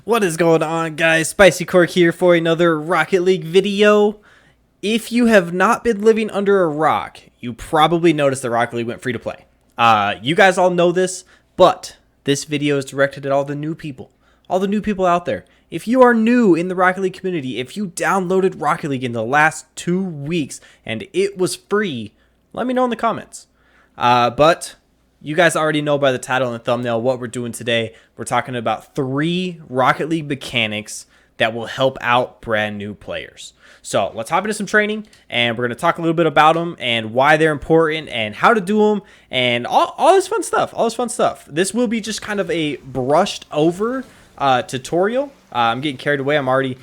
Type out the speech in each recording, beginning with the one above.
What is going on, guys? Spicy Cork here for another Rocket League video. If you have not been living under a rock, you probably noticed that Rocket League went free to play. You guys all know this, but this video is directed at all the new people out there. If you are new in the Rocket League community, if you downloaded Rocket League in the last 2 weeks and it was free, let me know in the comments. But you guys already know by the title and thumbnail what we're doing today. We're talking about 3 Rocket League mechanics that will help out brand new players. So let's hop into some training, and we're going to talk a little bit about them and why they're important and how to do them and all this fun stuff. This will be just kind of a brushed over tutorial. I'm getting carried away. I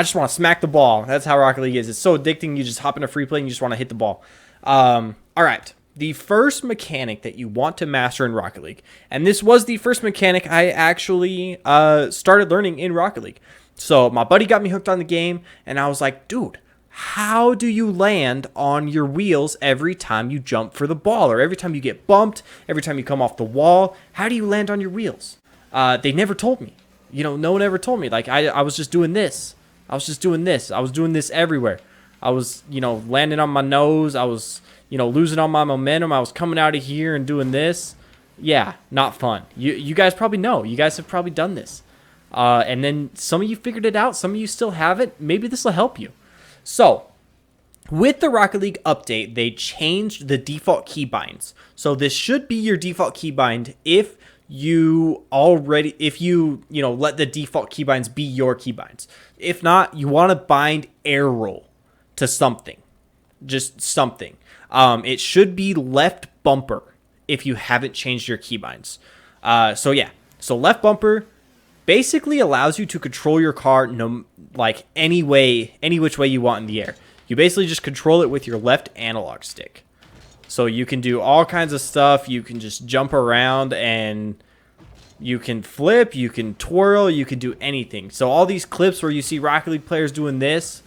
just want to smack the ball. That's how Rocket League is. It's so addicting. You just hop in a free play and you just want to hit the ball. All right. The first mechanic that you want to master in Rocket League, and this was the first mechanic I actually started learning in Rocket League. So my buddy got me hooked on the game, and I was like, dude, how do you land on your wheels every time you jump for the ball, or every time you get bumped, every time you come off the wall? How do you land on your wheels? They never told me. No one ever told me. Like, I was just doing this. I was doing this everywhere. I was, landing on my nose. I was, losing all my momentum. I was coming out of here and doing this. Yeah, not fun. You guys probably know. You guys have probably done this. And then some of you figured it out. Some of you still haven't. Maybe this will help you. So, with the Rocket League update, they changed the default keybinds. So this should be your default keybind if you let the default keybinds be your keybinds. If not, you want to bind air roll to something. Just something. It should be left bumper if you haven't changed your keybinds. So left bumper basically allows you to control your car any which way you want in the air. You basically just control it with your left analog stick. So you can do all kinds of stuff. You can just jump around and you can flip, you can twirl, you can do anything. So all these clips where you see Rocket League players doing this,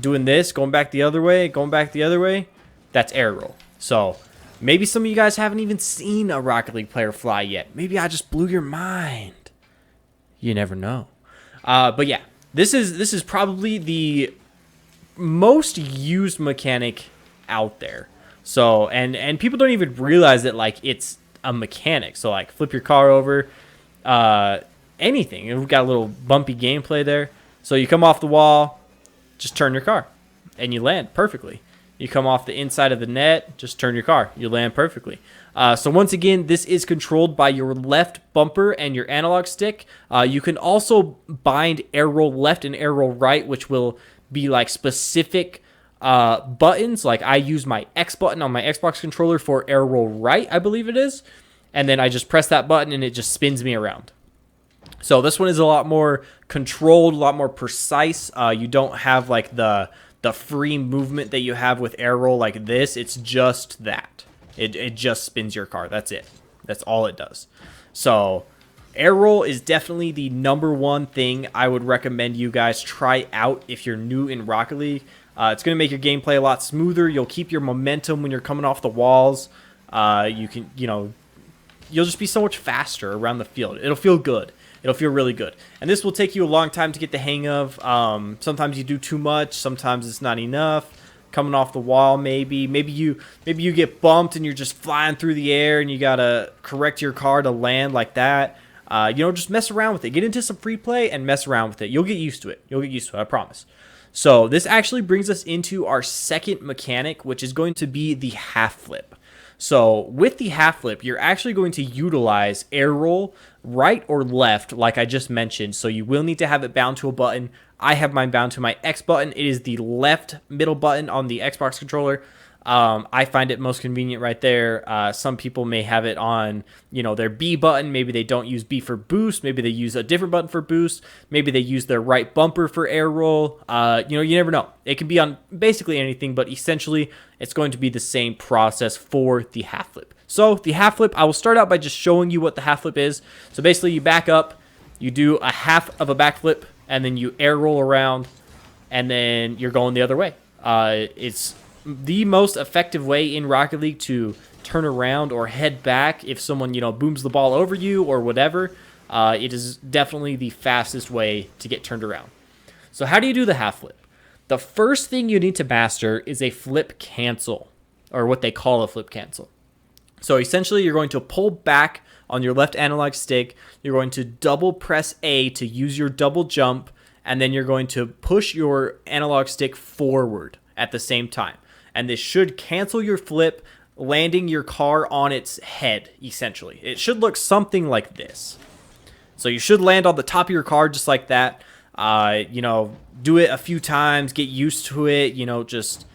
going back the other way, that's air roll. So maybe some of you guys haven't even seen a Rocket League player fly yet. Maybe I just blew your mind. You never know. But yeah, this is probably the most used mechanic out there. So and people don't even realize that it's a mechanic. So flip your car over, anything. And we've got a little bumpy gameplay there. So you come off the wall, just turn your car, and you land perfectly. You come off the inside of the net, just turn your car, you land perfectly. So once again, this is controlled by your left bumper and your analog stick. You can also bind air roll left and air roll right, which will be specific buttons. Like I use my X button on my Xbox controller for air roll right, I believe it is. And then I just press that button and it just spins me around. So this one is a lot more controlled, a lot more precise. You don't have the free movement that you have with air roll like this. It's just that. It just spins your car. That's it. That's all it does. So air roll is definitely the #1 thing I would recommend you guys try out if you're new in Rocket League. It's going to make your gameplay a lot smoother. You'll keep your momentum when you're coming off the walls. You'll just be so much faster around the field. It'll feel good. It'll feel really good. And this will take you a long time to get the hang of. Sometimes you do too much. Sometimes it's not enough. Coming off the wall, maybe you get bumped and you're just flying through the air and you got to correct your car to land like that. Just mess around with it. Get into some free play and mess around with it. You'll get used to it. I promise. So this actually brings us into our second mechanic, which is going to be the half flip. So with the half flip, you're actually going to utilize air roll right or left, like I just mentioned. So you will need to have it bound to a button. I have mine bound to my X button. It is the left middle button on the Xbox controller. I find it most convenient right there. Some people may have it on, their B button. Maybe they don't use B for boost. Maybe they use a different button for boost. Maybe they use their right bumper for air roll. You never know. It can be on basically anything, but essentially it's going to be the same process for the half flip. So the half flip, I will start out by just showing you what the half flip is. So basically you back up, you do a half of a backflip, and then you air roll around, and then you're going the other way. It's the most effective way in Rocket League to turn around or head back if someone, booms the ball over you or whatever. it is definitely the fastest way to get turned around. So how do you do the half flip? The first thing you need to master is a flip cancel, or what they call a flip cancel. So essentially, you're going to pull back on your left analog stick. You're going to double press A to use your double jump, and then you're going to push your analog stick forward at the same time. And this should cancel your flip, landing your car on its head, essentially. It should look something like this. So you should land on the top of your car just like that. Do it a few times, get used to it, just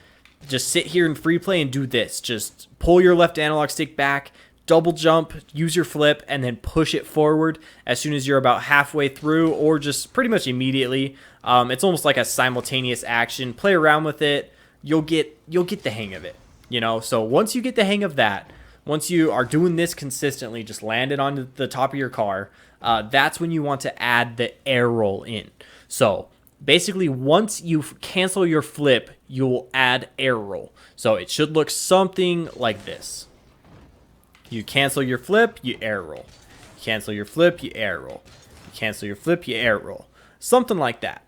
sit here in free play and do this. Just pull your left analog stick back, double jump, use your flip, and then push it forward as soon as you're about halfway through, or just pretty much immediately. It's almost like a simultaneous action. Play around with it. You'll get the hang of it. So once you get the hang of that, once you are doing this consistently, just land it on the top of your car, that's when you want to add the air roll in. So basically, once you cancel your flip, you'll add air roll. So it should look something like this. You cancel your flip, you air roll. You cancel your flip, you air roll. You cancel your flip, you air roll. Something like that.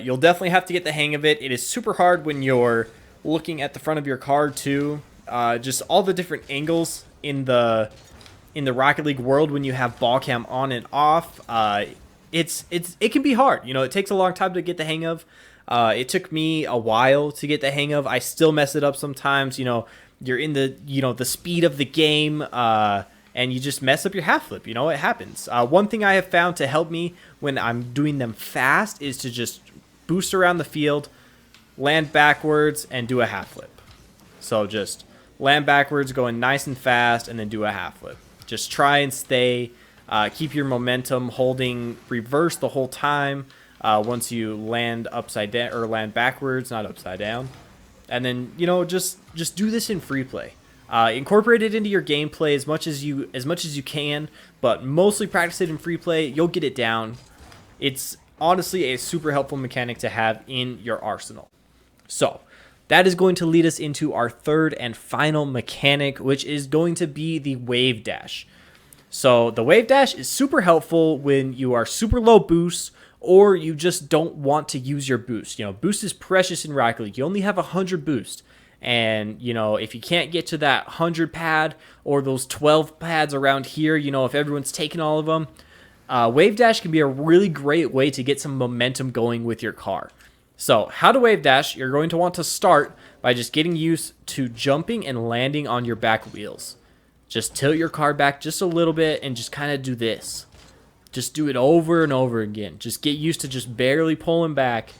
You'll definitely have to get the hang of it. It is super hard when you're looking at the front of your car too. Just all the different angles in the Rocket League world when you have ball cam on and off. It can be hard. It takes a long time to get the hang of. It took me a while to get the hang of. I still mess it up sometimes. You're in the speed of the game, and you just mess up your half flip. It happens. One thing I have found to help me when I'm doing them fast is to just boost around the field, land backwards, and do a half flip. So just land backwards, going nice and fast, and then do a half flip. Just try and stay, keep your momentum holding reverse the whole time. Once you land upside down or land backwards, not upside down. And then, just do this in free play. Incorporate it into your gameplay as much as you can, but mostly practice it in free play. You'll get it down. It's honestly a super helpful mechanic to have in your arsenal. So that is going to lead us into our third and final mechanic, which is going to be the wave dash. So the wave dash is super helpful when you are super low boost, or you just don't want to use your boost. Boost is precious in Rocket League. You only have 100 boost. And, if you can't get to that 100 pad or those 12 pads around here, if everyone's taking all of them, wave dash can be a really great way to get some momentum going with your car. So how to wave dash, you're going to want to start by just getting used to jumping and landing on your back wheels. Just tilt your car back just a little bit and just kind of do this. Just do it over and over again. Just get used to just barely pulling back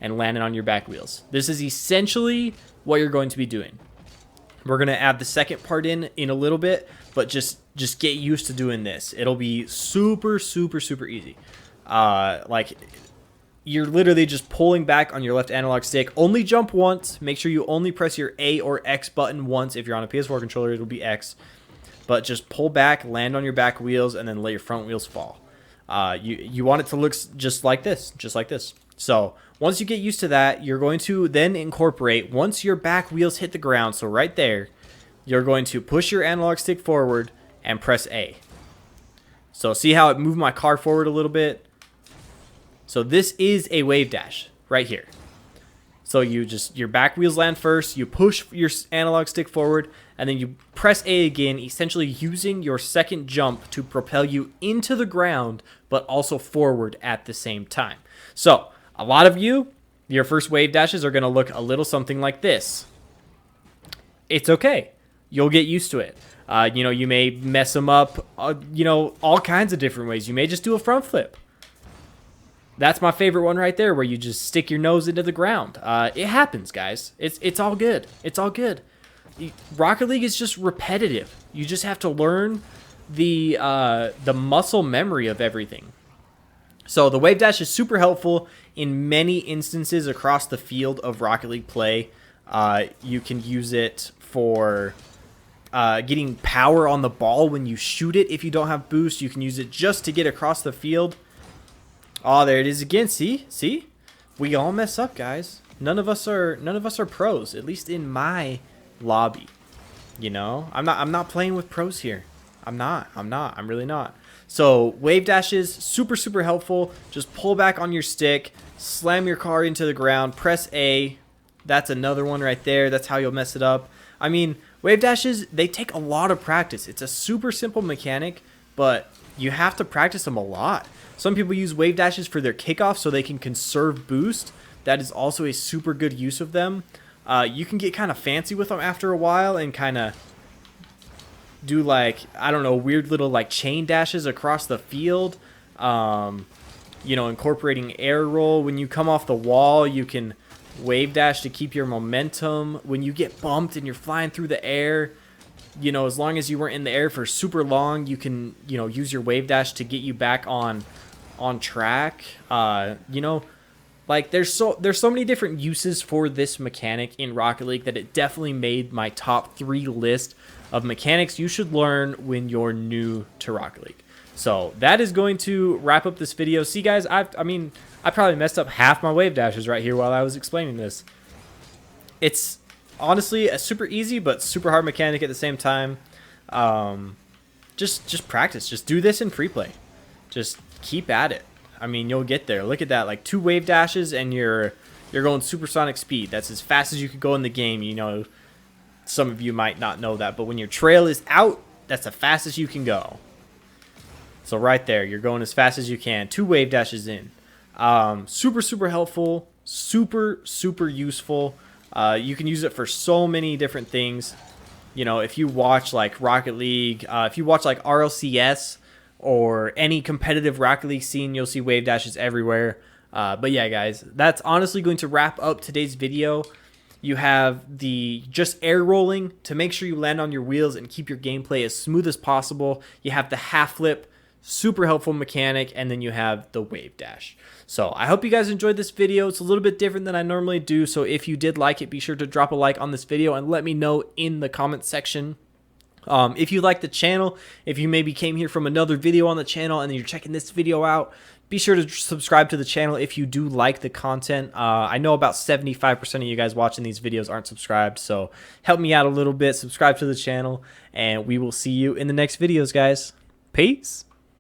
and landing on your back wheels. This is essentially what you're going to be doing. We're going to add the second part in a little bit, but just get used to doing this. It'll be super, super, super easy. You're literally just pulling back on your left analog stick. Only jump once. Make sure you only press your A or X button once. If you're on a PS4 controller, it'll be X. But just pull back, land on your back wheels, and then let your front wheels fall. You want it to look just like this. So once you get used to that, you're going to then incorporate, once your back wheels hit the ground, so right there, you're going to push your analog stick forward and press A. So see how it moved my car forward a little bit? So this is a wave dash right here. So your back wheels land first, you push your analog stick forward, and then you press A again, essentially using your second jump to propel you into the ground, but also forward at the same time. So a lot of your first wave dashes are going to look a little something like this. It's okay. You'll get used to it. You may mess them up, all kinds of different ways. You may just do a front flip. That's my favorite one right there, where you just stick your nose into the ground. It happens, guys. It's all good. It's all good. Rocket League is just repetitive. You just have to learn the muscle memory of everything. So the wave dash is super helpful in many instances across the field of Rocket League play. You can use it for getting power on the ball when you shoot it. If you don't have boost, you can use it just to get across the field. Oh, there it is again. See? We all mess up, guys. None of us are pros, at least in my lobby. I'm not playing with pros here. I'm really not. So wave dashes, super helpful. Just pull back on your stick, slam your car into the ground, press A. That's another one right there. That's how you'll mess it up. I mean, wave dashes, they take a lot of practice. It's a super simple mechanic, but you have to practice them a lot. Some people use wave dashes for their kickoff so they can conserve boost. That is also a super good use of them. You can get kind of fancy with them after a while and kind of do, like, I don't know, weird little like chain dashes across the field. You know, incorporating air roll. When you come off the wall, you can wave dash to keep your momentum. When you get bumped and you're flying through the air, you know, as long as you weren't in the air for super long, you can, you know, use your wave dash to get you back on track. You know, like there's so many different uses for this mechanic in Rocket League that it definitely made my top 3 list of mechanics you should learn when you're new to Rocket League. So that is going to wrap up this video. See, guys, I probably messed up half my wave dashes right here while I was explaining this. It's honestly a super easy but super hard mechanic at the same time. Just practice. Just do this in free play. Just keep at it. I mean, you'll get there. Look at that, like 2 wave dashes and you're going supersonic speed. That's as fast as you could go in the game. You know, some of you might not know that, but when your trail is out, that's the fastest you can go. So right there, you're going as fast as you can. 2 wave dashes in. Super helpful. Super useful. You can use it for so many different things. You know, if you watch like Rocket League, if you watch like RLCS or any competitive Rocket League scene, you'll see wave dashes everywhere. But yeah, guys, that's honestly going to wrap up today's video. You have the just air rolling to make sure you land on your wheels and keep your gameplay as smooth as possible. You have the half flip, super helpful mechanic, and then you have the wave dash. So I hope you guys enjoyed this video. It's a little bit different than I normally do, so if you did like it, be sure to drop a like on this video and let me know in the comment section. If you like the channel, if you maybe came here from another video on the channel and you're checking this video out, be sure to subscribe to the channel if you do like the content. I know about 75% of you guys watching these videos aren't subscribed, so help me out a little bit. Subscribe to the channel, and we will see you in the next videos, guys. Peace.